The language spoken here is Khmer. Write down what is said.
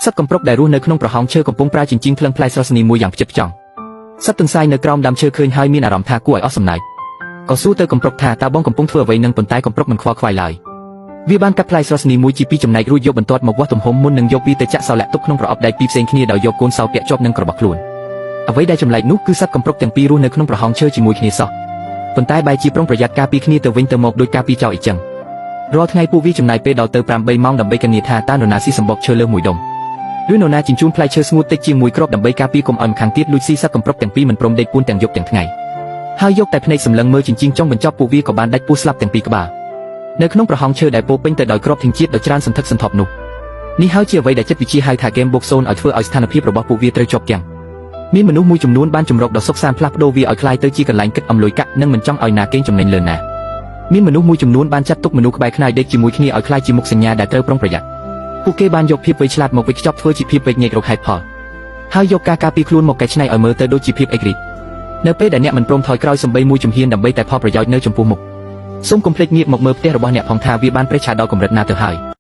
សត្វកំប្រុកដែលរស់នៅក្នុងប្រហោងឈើកំពុងប្រើជញ្ជីងភ្លឹងផ្លែស្រស់ស្នីមួយយ៉ាងផ្ចិតផ្ចង់សត្វទន្សាយនៅក្រោមដើមឈើឃើញហើយមានអារម្មណ៍ថាគួរឲ្យអស់សំណើចក៏សួរទៅកំប្រុកថាតើបងកំពុងធ្វើអ្វីនឹងប៉ុន្តែកំប្រុកមិនខ្វល់ខ្វាយឡើយវាបានកាត់ផ្លែស្រស់ស្នីមួយជាពីរចំណែករួចយកបន្ទាត់មកវាស់ទំហំមុននឹងយកវាទៅចាក់សោលាក់ទុកក្នុងប្រអប់ដែកពីរផ្សេងគ្នាដោយយកកូនសោពាក់ជាប់នឹងក្ររបស់ខ្លួនអ្វីដែលចម្លែកនោះគឺសត្វកំប្រុកទាំងពីររស់នៅក្នុងប្រហោងឈើជាមួយគ្នាសោះប៉ុន្តែបែរជាប្រុងប្រយ័ត្នការពារគ្នាទៅវិញទៅមកដោយការពារចោលអីចឹងរាល់ថ្ងៃពួកវាចំណាយពេលដល់ទៅ8ម៉ោងដើម្បីធានាថាតើនរណាស៊ីសម្បកឈើលើមួយដុំឬនរណាជញ្ជូនផ្លែឈើស្ងួតតិចជាមួយគ្រាប់ដើម្បីការពារកុំឲ្យម្ខាងទៀតលួចស៊ីសត្វកំប្រុកទាំងពីរមិនព្រមដេកពួនទាំងយប់ទាំងថ្ងៃហើយយកតែភ្នែកសម្លឹងមើលជញ្ជីងចុងបញ្ចប់ពួកវាក៏បានដាច់ពោះស្លាប់ទាំងពីរក្បាលនៅក្នុងប្រហោងឈើដែលពោពេញទៅដោយគ្រាប់ធញ្ជាតិដ៏ច្រើនសន្ធឹកសន្ធាប់នោះនេះហើយជាអ្វីដែលចិត្តវិទ្យាហៅថា Game Box Zone ឲ្យធ្វើឲ្យស្ថានភាពរបស់ពួកវាត្រូវជាប់គាំងមានមនុស្សមួយចំនួនបានចម្រុកដ៏សុខសាន្តផ្លាស់ប្ដូរវាឲ្យคล้ายទៅជាកន្លែងគិតអំលួយកាក់និងមិនចង់ឲ្យណាកេងចំណេញលើណាមានមនុស្សមួយចំនួនបានចាត់ទុកមនុស្សក្បែរខ្នាយដេកជាមួយគ្នាឲ្យคล้ายជាមុខសញ្ញាដែលត្រូវប្រុងប្រយ័ត្នពួកគេបានយកភាពវៃឆ្លាតមកវេចខ្ចប់ធ្វើជាភាពវេញញែករកហេតុផលហើយយកការការពារខ្លួនមកកែច្នៃឲ្យមើលទៅដូចជាភាពឯករាជ្យនៅពេលដែលអ្នកមិនព្រមថយក្រោយសម្បីមួយជំហានដើម្បីតែផលប្រយោជន៍នៅចំពោះមុខសូមកុំភ្លេចងាកមកមើលផ្ទះរបស់អ្នកផងថាវាបានប្រេះឆាដល់កម្រិតណាទៅហើយ